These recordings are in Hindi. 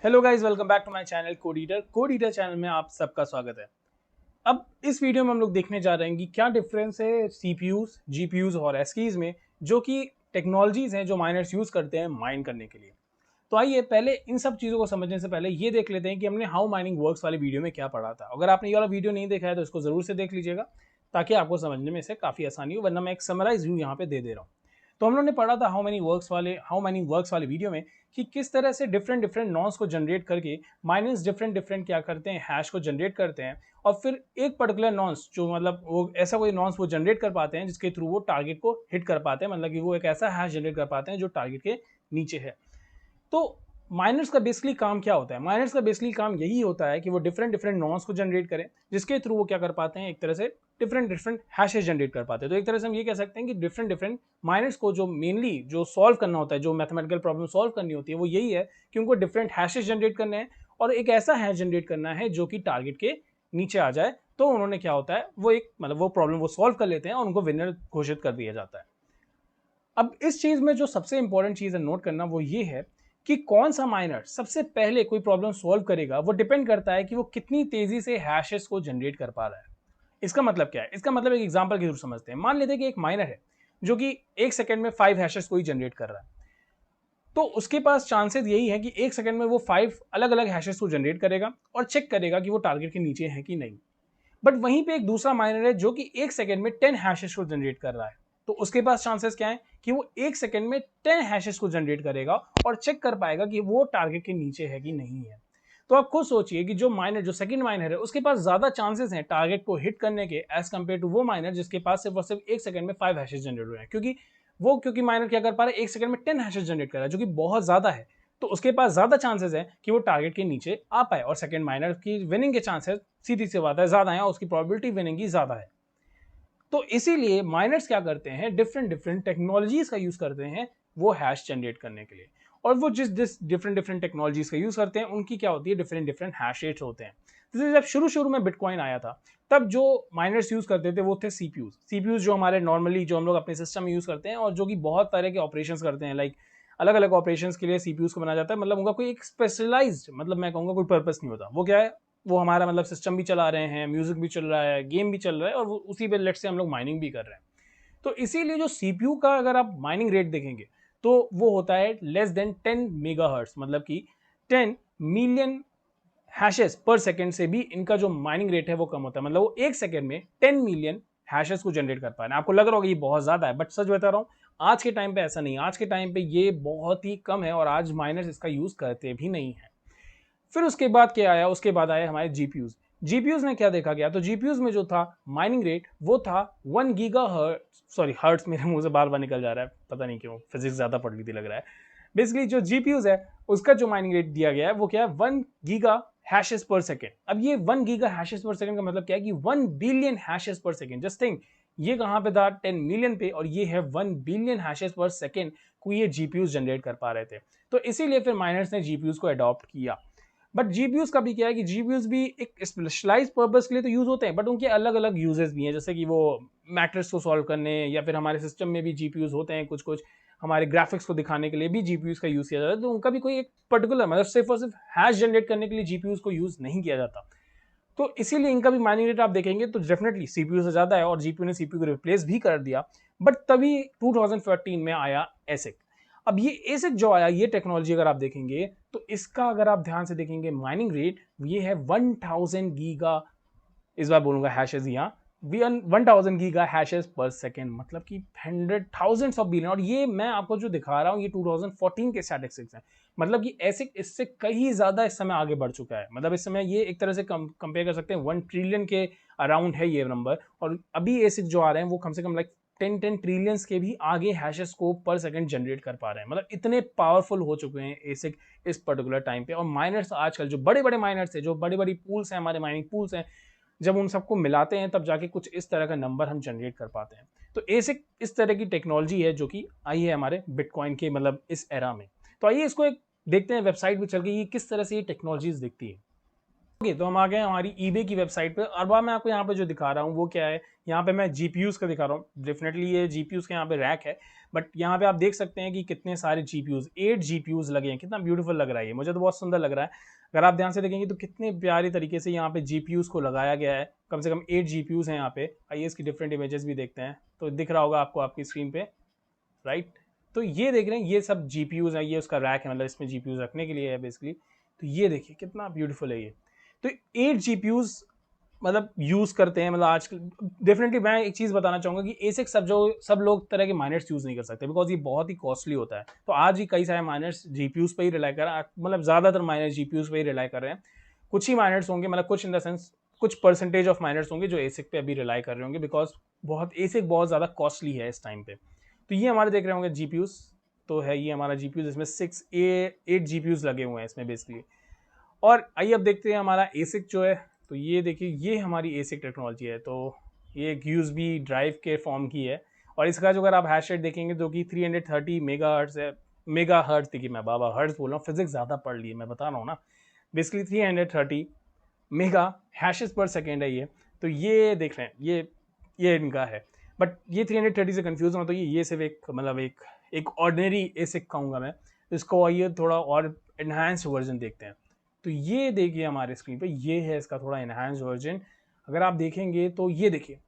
Hello guys, welcome back to my channel code eater channel में आप सबका स्वागत है। अब इस वीडियो में हम लोग देखने जा रहे हैं कि क्या डिफरेंस है सीपीयूज, जीपीयूज और एसकीज में, जो कि टेक्नोलॉजीज हैं जो माइनर्स यूज करते हैं माइन करने के लिए। तो आइए पहले इन सब चीज़ों को समझने से पहले ये देख लेते हैं कि हमने हाउ माइनिंग वर्क्स वाले वीडियो में क्या पढ़ा था। अगर आपने ये वाला वीडियो नहीं देखा है तो इसको जरूर से देख लीजिएगा, ताकि आपको समझने में इसे काफ़ी आसानी हो, वरना मैं एक समराइज व्यू यहाँ पे दे दे रहा हूँ। तो हम लोगों ने पढ़ा था हाउ माइनिंग वर्क्स वाले वीडियो में कि किस तरह से डिफरेंट डिफरेंट नॉन्स को जनरेट करके माइनर्स डिफरेंट डिफरेंट क्या करते हैं, हैश को जनरेट करते हैं। और फिर एक पर्टिकुलर नॉन्स जो मतलब वो ऐसा कोई नॉन्स वो जनरेट कर पाते हैं जिसके थ्रू वो टारगेट को हिट कर पाते हैं, मतलब कि वो एक ऐसा हैश जनरेट कर पाते हैं जो टारगेट के नीचे है। तो माइनर्स का बेसिकली काम क्या होता है? माइनर्स का बेसिकली काम यही होता है कि वो डिफरेंट डिफरेंट नॉन्स को जनरेट करें, जिसके थ्रू वो क्या कर पाते हैं, एक तरह से डिफरेंट डिफरेंट हैशेस जनरेट कर पाते हैं। तो एक तरह से हम ये कह सकते हैं कि डिफरेंट डिफरेंट माइनर्स को जो मेनली जो सॉल्व करना होता है, जो मैथमेटिकल प्रॉब्लम सॉल्व करनी होती है, वो यही है कि उनको डिफरेंट हैशेस जनरेट करने हैं और एक ऐसा हैश जनरेट करना है जो कि टारगेट के नीचे आ जाए। तो उन्होंने क्या होता है, वो एक मतलब वो प्रॉब्लम वो सॉल्व कर लेते हैं और उनको विनर घोषित कर दिया जाता है। अब इस चीज में जो सबसे इंपॉर्टेंट चीज है नोट करना, वो ये है कि कौन सा माइनर सबसे पहले कोई प्रॉब्लम सॉल्व करेगा, वो डिपेंड करता है कि वो कितनी तेजी से हैशेस को जनरेट कर पा रहा है। इसका मतलब क्या है? इसका मतलब एक एग्जांपल के थ्रू समझते हैं। मान लेते हैं कि एक माइनर है जो कि एक सेकंड में 5 हैशेस को ही जनरेट कर रहा है। तो उसके पास चांसेस यही है कि एक सेकंड में वो 5 अलग अलग हैशेस को जनरेट करेगा और चेक करेगा कि वो टारगेट के नीचे है कि नहीं। बट वहीं पे एक दूसरा माइनर है जो कि एक सेकंड में 10 हैशेस को जनरेट कर रहा है। तो उसके पास चांसेस क्या है कि वो एक सेकंड में 10 हैशेस को जनरेट करेगा और चेक कर पाएगा कि वो टारगेट के नीचे है कि नहीं है। तो आप खुद सोचिए कि जो सेकंड माइनर है उसके पास ज्यादा चांसेस हैं टारगेट को हिट करने के, एज कंपेयर टू वो माइनर जिसके पास सिर्फ और सिर्फ एक सेकंड में 5 हैशेस जनरेट हो रहे हैं। क्योंकि माइनर क्या कर पा रहा है, एक सेकंड में 10 हैशेस जनरेट कर रहा है, जो कि बहुत ज्यादा है। तो उसके पास ज्यादा चांसेस है कि वो टारगेट के नीचे आ पाए, और सेकंड माइनर की विनिंग के चांसेस सीधी सी बात है ज्यादा है, और उसकी प्रोबेबिलिटी विनिंग की ज्यादा है। तो इसीलिए माइनर्स क्या करते हैं, डिफरेंट डिफरेंट टेक्नोलॉजीज का यूज करते हैं वो हैश जनरेट करने के लिए। और वो जिस जिस डिफरेंट डिफरेंट टेक्नोलॉजीज का यूज करते हैं उनकी क्या होती है, डिफरेंट डिफरेंट हैश रेट्स होते हैं। जैसे जब शुरू शुरू में बिटकॉइन आया था, तब जो माइनर्स यूज करते थे वो थे सीपीयूज जो हमारे नॉर्मली जो हम लोग अपने सिस्टम में यूज करते हैं, और जो कि बहुत तरह के ऑपरेशन करते हैं। लाइक अलग अलग ऑपरेशंस के लिए सीपीयूज को बनाया जाता है, मतलब उनका कोई एक स्पेशलाइज्ड, मतलब मैं कहूँगा कोई पर्पस नहीं होता। वो क्या है, वो हमारा मतलब सिस्टम भी चला रहे हैं, म्यूजिक भी चल रहा है, गेम भी चल रहा है, और उसी पे लेट से हम लोग माइनिंग भी कर रहे हैं। तो इसीलिए जो सीपीयू का अगर आप माइनिंग रेट देखेंगे तो वो होता है लेस देन 10 मेगाहर्ट्ज, मतलब कि 10 मिलियन हैशेस पर सेकंड से भी इनका जो माइनिंग रेट है वो कम होता है। मतलब वो एक सेकंड में 10 मिलियन हैशेस को जनरेट कर पा रहे हैं। आपको लग रहा होगा ये बहुत ज्यादा है, बट सच बता रहा हूँ, आज के टाइम पे ऐसा नहीं है। आज के टाइम पे ये बहुत ही कम है और आज माइनर्स इसका यूज करते भी नहीं है। फिर उसके बाद क्या आया, उसके बाद आए हमारे जीपीयूज। जीपीयूज में क्या देखा गया, तो जीपीयूज में जो था माइनिंग रेट वो था 1 गीगा हर्ट्स, सॉरी हर्ट्स मेरे मुंह से बार बार निकल जा रहा है, पता नहीं क्यों, फिजिक्स ज्यादा पढ़ ली थी लग रहा है। बेसिकली जो जीपीयूज है उसका जो माइनिंग रेट दिया गया है वो क्या है, 1 गीगा हैशेस पर सेकेंड। अब ये 1 गीगा हैशेस पर सेकेंड का मतलब क्या है कि 1 बिलियन हैशेस पर सेकेंड। जस्ट थिंक, ये कहां पे था, 10 मिलियन पे, और ये है 1 बिलियन हैशेस पर सेकेंड को ये जीपीयूज जनरेट कर पा रहे थे। तो इसीलिए फिर माइनर्स ने जीपीयूज को अडॉप्ट किया। बट जीपीयूज का भी क्या है कि जीपीयूज भी एक स्पेशलाइज पर्पस के लिए तो यूज होते हैं, बट उनके अलग अलग यूजेस भी हैं। जैसे कि वो मैट्रिक्स को सॉल्व करने, या फिर हमारे सिस्टम में भी जीपीयूज होते हैं, कुछ कुछ हमारे ग्राफिक्स को दिखाने के लिए भी जीपीयूज का यूज किया जाता है। तो उनका भी कोई एक पर्टिकुलर मतलब सिर्फ और सिर्फ हैश जनरेट करने के लिए जीपीयूज को यूज नहीं किया जाता। तो इसीलिए इनका भी माइनिंग रेट आप देखेंगे तो डेफिनेटली सीपीयू से ज्यादा है, और जीपीयू ने सीपीयू को रिप्लेस भी कर दिया। बट तभी 2014 में आया एसिक। अब ये एसिक जो आया, ये टेक्नोलॉजी अगर आप देखेंगे तो इसका अगर आप ध्यान से देखेंगे माइनिंग रेट ये है 1000 गीगा, इस बार बोलूंगा हैशेस यहाँ, 1000 गीगा हैशेस पर सेकेंड, मतलब कि 100 ऑफ बिलियन। और ये मैं आपको जो दिखा रहा हूँ ये 2014 के स्टैटिस्टिक्स हैं। मतलब कि ऐसे इससे कहीं ज्यादा इस समय आगे बढ़ चुका है। मतलब इस समय ये एक तरह से कंपेयर कर सकते हैं 1 ट्रिलियन के अराउंड है ये नंबर। और अभी एसिक जो आ रहे हैं वो कम से कम लाइक 10 ट्रिलियंस के भी आगे हैशेस को पर सेकंड जनरेट कर पा रहे हैं। मतलब इतने पावरफुल हो चुके हैं एसिक इस पर्टिकुलर टाइम पे। और माइनर्स आजकल जो बड़े बड़े माइनर्स है, जो बड़ी बड़ी पूल्स हैं, हमारे माइनिंग पूल्स हैं, जब उन सबको मिलाते हैं तब जाके कुछ इस तरह का नंबर हम जनरेट कर पाते हैं। तो एसिक इस तरह की टेक्नोलॉजी है जो कि आई है हमारे बिटकॉइन के मतलब इस एरा में। तो आइए इसको एक देखते हैं वेबसाइट पे चल के ये किस तरह से ये टेक्नोलॉजीज दिखती है। ओके, तो हम आ गए हमारी ईबे की वेबसाइट पे। और अब मैं आपको यहाँ पे जो दिखा रहा हूँ वो क्या है, यहाँ पे मैं जीपीयूज का दिखा रहा हूँ। डेफिनेटली ये जीपीयूज के यहाँ पे रैक है, बट यहाँ पे आप देख सकते हैं कि कितने सारे जीपीयूज, 8 जीपीयूज लगे हैं। कितना ब्यूटीफुल लग रहा है ये, मुझे तो बहुत सुंदर लग रहा है। अगर आप ध्यान से देखेंगे तो कितने प्यारे तरीके से यहाँ पे जीपीयूज को लगाया गया है। कम से कम 8 जीपीयूज हैं यहाँ पे। आइए इसकी डिफरेंट इमेजेस भी देखते हैं, तो दिख रहा होगा आपको आपकी स्क्रीन पे, राइट। तो ये देख रहे हैं, ये सब जीपीयूज है, ये उसका रैक है, मतलब इसमें जीपीयूज रखने के लिए है बेसिकली। तो ये देखिए कितना ब्यूटीफुल है ये। तो 8 जीपीयूज मतलब यूज करते हैं, मतलब आजकल डेफिनेटली मैं एक चीज बताना चाहूंगा कि एसिक सब लोग तरह के माइनर्स यूज नहीं कर सकते, बिकॉज ये बहुत ही कॉस्टली होता है। तो आज ही कई सारे माइनर्स जीपीयूज पे ही रिलाई कर रहे हैं, मतलब ज्यादातर माइनर्स जीपीयूज पे ही रिलाई कर रहे हैं। कुछ ही माइनर्स होंगे, मतलब कुछ इन द सेंस कुछ परसेंटेज ऑफ माइनर्स होंगे जो एसिक पे अभी रिलाई कर रहे होंगे, बिकॉज एसिक बहुत ज्यादा कॉस्टली है इस टाइम पे। तो ये हमारे देख रहे होंगे जीपीयूज, तो है ये हमारा जीपीयूज, इसमें 8 जीपीयूज लगे हुए हैं इसमें बेसिकली। और आइए अब देखते हैं हमारा एसिक जो है। तो ये देखिए, ये हमारी एसिक टेक्नोलॉजी है। तो ये एक यूएसबी ड्राइव के फॉर्म की है, और इसका जो अगर आप हैश रेट देखेंगे जो कि 330 मेगा हर्ट्ज है। मेगा हर्ट्ज, देखिए मैं बाबा हर्ट्ज बोल रहा हूँ, फिजिक्स ज़्यादा पढ़ ली है, मैं बता रहा हूँ ना। बेसिकली 330 मेगा हैशेस पर सेकेंड है ये। तो ये देख रहे हैं, ये इनका है। बट ये 330 से कंफ्यूज हो तो ये सिर्फ एक मतलब एक ऑर्डिनरी एसिक कहूँगा मैं। इसको आइए थोड़ा और एनहांस्ड वर्जन देखते हैं। तो ये देखिए हमारे स्क्रीन पे, ये है इसका थोड़ा एनहांस्ड वर्जन। अगर आप देखेंगे तो ये देखिए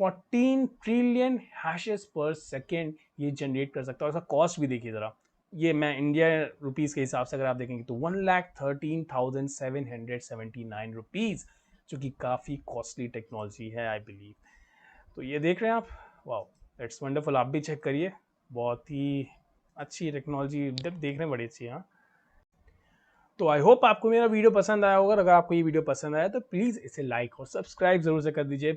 14 ट्रिलियन हैशेस पर सेकेंड ये जनरेट कर सकता है। और इसका कॉस्ट भी देखिए ज़रा, ये मैं इंडिया रुपीज़ के हिसाब से अगर आप देखेंगे तो 1,13,779 रुपीज़, जो कि काफ़ी कॉस्टली टेक्नोलॉजी है आई बिलीव। तो ये देख रहे हैं आप, वाओ दैट्स वंडरफुल। आप भी चेक करिए, बहुत ही अच्छी टेक्नोलॉजी देखने बड़ी अच्छी है। हाँ, तो आई होप आपको मेरा वीडियो पसंद आया होगा। अगर आपको ये वीडियो पसंद आया तो प्लीज़ इसे लाइक और सब्सक्राइब ज़रूर से कर दीजिए।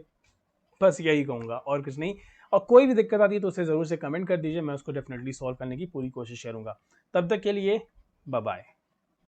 बस यही कहूँगा और कुछ नहीं। और कोई भी दिक्कत आती है तो उसे ज़रूर से कमेंट कर दीजिए, मैं उसको डेफिनेटली सॉल्व करने की पूरी कोशिश करूँगा। तब तक के लिए बाय बाय।